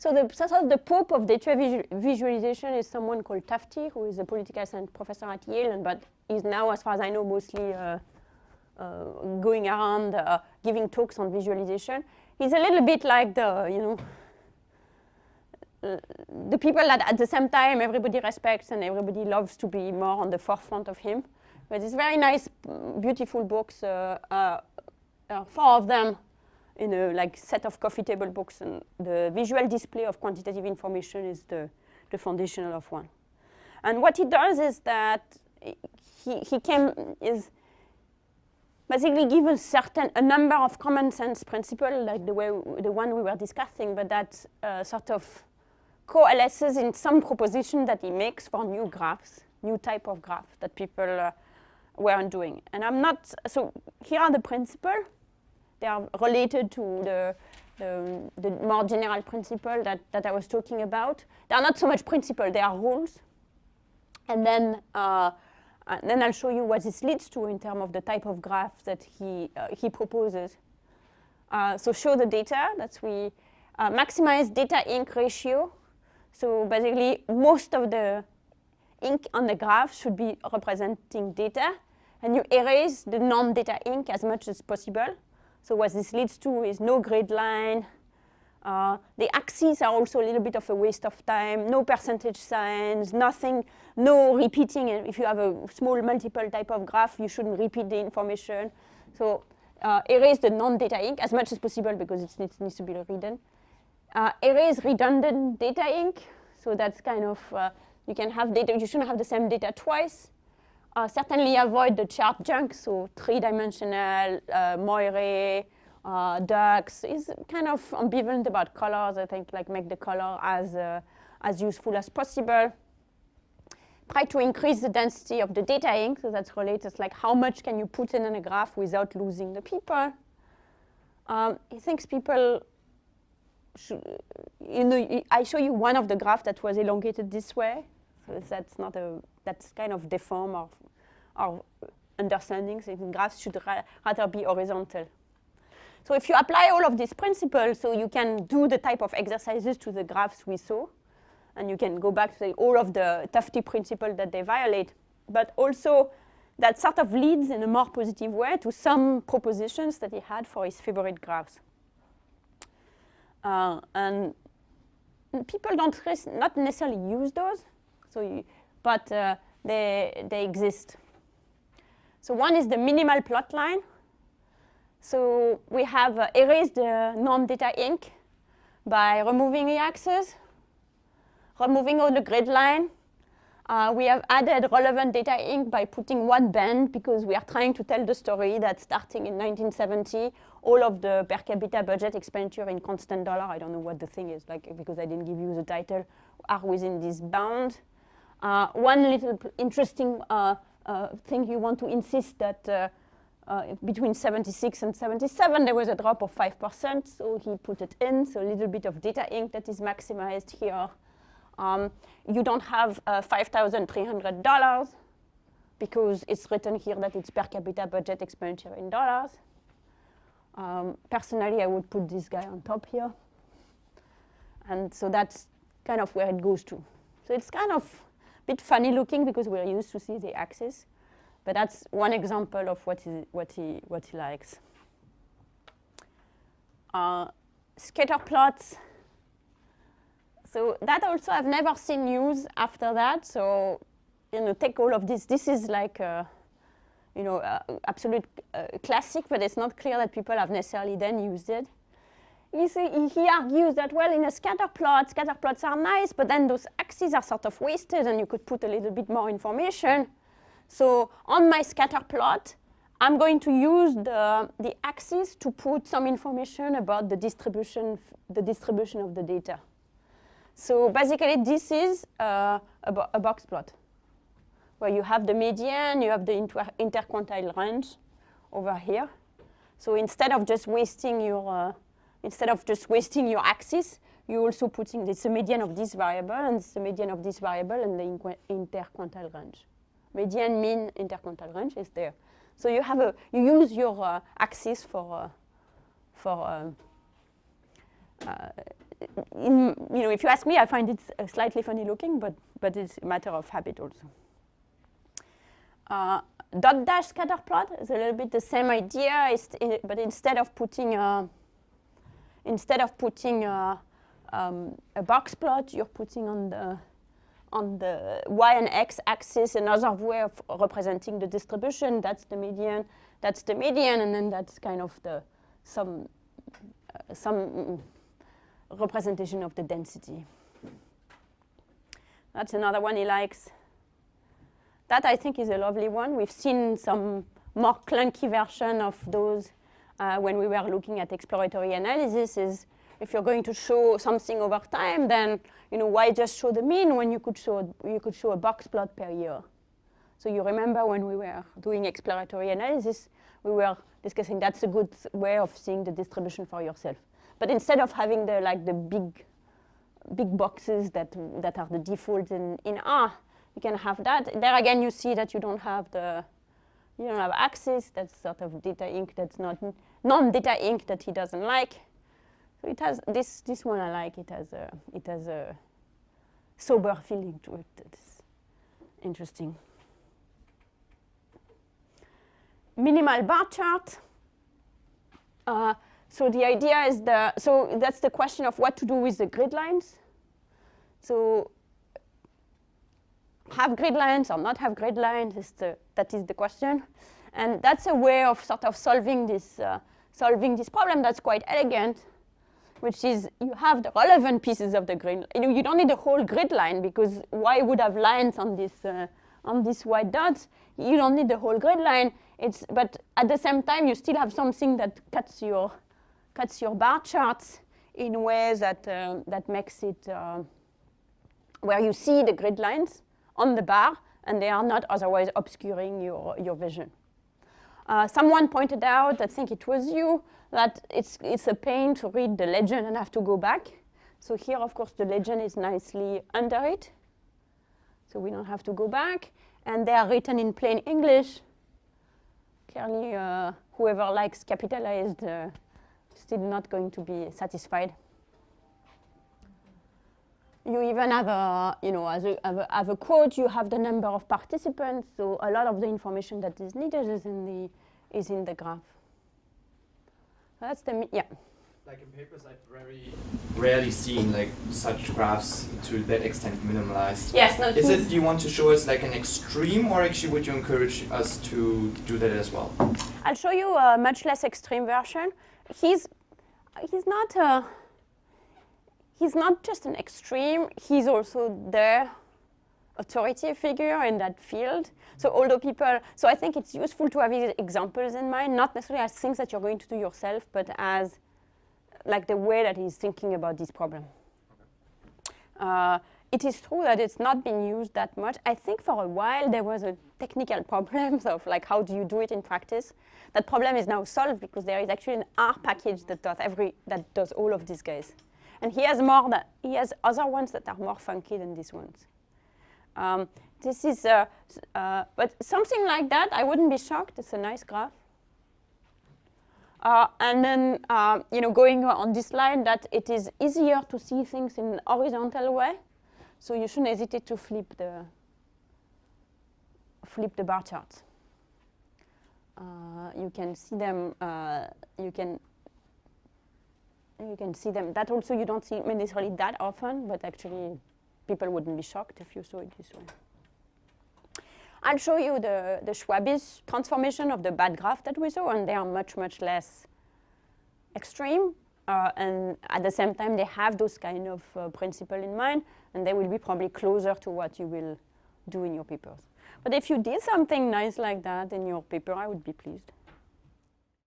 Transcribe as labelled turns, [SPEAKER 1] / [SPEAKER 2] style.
[SPEAKER 1] So the pope of data visualization is someone called Tufte, who is a political science professor at Yale, but is now, as far as I know, mostly going around giving talks on visualization. He's a little bit like the people that at the same time everybody respects and everybody loves to be more on the forefront of him. But it's very nice, beautiful books, 4 of them in a like set of coffee table books, and the visual display of quantitative information is the foundational of one. And what he does is that he basically gives a number of common sense principles, like the one we were discussing, but that sort of coalesces in some proposition that he makes for new graphs, new type of graphs that people weren't doing. And so here are the principles. They are related to the more general principle that I was talking about. They are not so much principles, they are rules. And then I'll show you what this leads to in terms of the type of graph that he proposes. So show the data, that's we maximize data ink ratio. So basically, most of the ink on the graph should be representing data, and you erase the non-data ink as much as possible. So what this leads to is no grid line. The axes are also a little bit of a waste of time, no percentage signs, nothing, no repeating. If you have a small multiple type of graph, you shouldn't repeat the information. So erase the non-data ink as much as possible because it needs to be rewritten. Erase redundant data ink. So that's kind of, you can have data, you shouldn't have the same data twice. Certainly avoid the chart junk, so 3-dimensional, moire, ducks is kind of ambivalent about colors. I think like make the color as useful as possible. Try to increase the density of the data ink, so that's related, like how much can you put in a graph without losing the people. He thinks people should, I show you one of the graphs that was elongated this way. So that's kind of deform our understanding. So graphs should rather be horizontal. So if you apply all of these principles, so you can do the type of exercises to the graphs we saw, and you can go back to all of the Tufte principles that they violate. But also, that sort of leads in a more positive way to some propositions that he had for his favorite graphs. And people not necessarily use those. But they exist. So one is the minimal plot line. So we have erased the non-data ink by removing the axes, removing all the grid line. We have added relevant data ink by putting one band because we are trying to tell the story that starting in 1970, all of the per capita budget expenditure in constant dollar, I don't know what the thing is, like because I didn't give you the title, are within this bound. One little interesting thing you want to insist that between 76 and 77 there was a drop of 5%, so he put it in, so a little bit of data ink that is maximized here. You don't have $5,300 because it's written here that it's per capita budget expenditure in dollars. Personally, I would put this guy on top here. And so that's kind of where it goes to. So it's kind of a bit funny looking because we're used to see the axis. But that's one example of what he likes. Scatter plots. So that also I've never seen used after that. So take all of this. This is like absolute classic, but it's not clear that people have necessarily then used it. You see, he argues that, well, in a scatter plots are nice, but then those axes are sort of wasted, and you could put a little bit more information. So on my scatter plot, I'm going to use the axis to put some information about the distribution of the data. So basically, this is a box plot, where you have the median, you have the interquartile range over here. So instead of just wasting your axis, you're also putting this median of this variable, and this median of this variable, and the interquartile range. Median, mean, interquartile range is there. So you use your axis for if you ask me, I find it slightly funny looking, but it's a matter of habit also. Dot dash scatter plot is a little bit the same idea, but instead of putting a box plot, you're putting on the y and x axis another way of representing the distribution. That's the median. That's the median, and then that's kind of some representation of the density. That's another one he likes. That I think is a lovely one. We've seen some more clunky version of those when we were looking at exploratory analysis. Is if you're going to show something over time, then why just show the mean when you could show a box plot per year? So you remember when we were doing exploratory analysis, we were discussing that's a good way of seeing the distribution for yourself. But instead of having the big boxes that are the default in R, you can have that. There again, you see that you don't have axis. That's sort of data inc that's not non-data inc that he doesn't like. So it has this one I like. It has a sober feeling to it. That's interesting. Minimal bar chart. So the idea is so that's the question of what to do with the grid lines. So have grid lines or not have grid lines that is the question, and that's a way of sort of solving this problem that's quite elegant, which is you have the relevant pieces of the grid. You don't need a whole grid line because why would have lines on this white dots? You don't need the whole grid line. But at the same time, you still have something that cuts your bar charts in ways that makes it where you see the grid lines on the bar, and they are not otherwise obscuring your vision. Someone pointed out, I think it was you, that it's a pain to read the legend and have to go back. So here, of course, the legend is nicely under it. So we don't have to go back. And they are written in plain English. Clearly, whoever likes capitalized still not going to be satisfied. You even have as a quote, you have the number of participants. So a lot of the information that is needed is in the graph. So that's yeah.
[SPEAKER 2] Like in papers, I've very rarely seen such graphs to that extent minimalized.
[SPEAKER 1] Yes. No.
[SPEAKER 2] Do you want to show us like an extreme, or actually would you encourage us to do that as well?
[SPEAKER 1] I'll show you a much less extreme version. He's not just an extreme. He's also the authority figure in that field. So I think it's useful to have these examples in mind, not necessarily as things that you're going to do yourself, but as like the way that he's thinking about this problem. It is true that it's not been used that much. I think for a while there was a technical problem of like how do you do it in practice. That problem is now solved because there is actually an R package that does all of these guys. And he has other ones that are more funky than these ones. This is, but something like that, I wouldn't be shocked. It's a nice graph. And then, going on this line, that it is easier to see things in a horizontal way. So you shouldn't hesitate to flip the bar charts. You can see them. You can see them. That also you don't see necessarily that often, but actually, people wouldn't be shocked if you saw it this way. I'll show you the Schwabi's transformation of the bad graph that we saw, and they are much, much less extreme. And at the same time, they have those kind of principle in mind, and they will be probably closer to what you will do in your papers. But if you did something nice like that in your paper, I would be pleased.